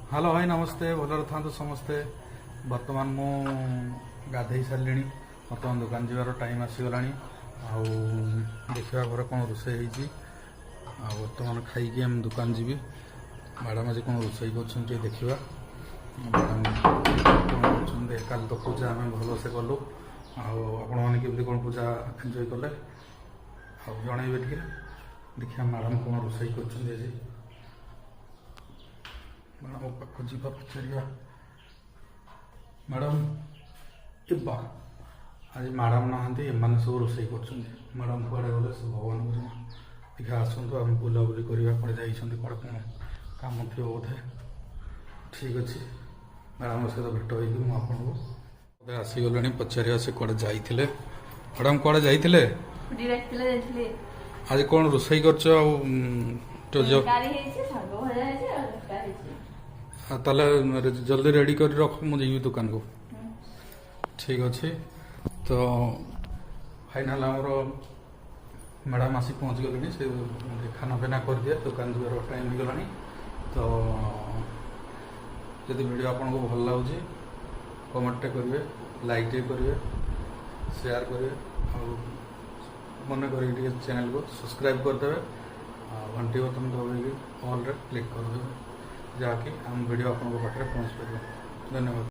Hello भाई नमस्ते भलर था समस्ते बर्तमान मु गाधे सारे बर्तमान दुकान जीवार टाइम आसीगला देखा घर कौन रोसे बर्तमान खाई आम दुकान जी मैडम आज कौन रोसे कर देखा कल तो पूजा आम भल से कलु आपण मैंने केमती कौन पूजा एंजॉय कले जनइबे टे देखिए मैडम कौन रोसे कर मैडम पाक जीवा पचार मैडम एबा आज मैडम नहांती एम सब रोसे कर मैडम कड़े गले सब भगवान को देखिए आसतु आम बुलाबुली करवा कड़े जाइए कड़े कौन कम थी बोधे ठीक अच्छे मैडम सहित भेट होगी आसीगले पचार से कड़े जाइए मैडम कड़े जाइए आज कौन रोसे कर जल्दी रेडी कर रख मुझे दुकान को ठीक अच्छे तो फाइनाल आमर मैडम आसी पहुँच गले से खाना पीना कर दिए दुकान दुआर टाइम हो गला तो जदि वीडियो आपन को भल लगे कमेंट करेंगे लाइक करेंगे शेयर करेंगे और मन कर चैनल को सब्सक्राइब करदे घंटी बटन दबाई ऑल रे क्लिक करदे जहाँकि आम वीडियो आपन पाखे पहुँच पार धन्यवाद।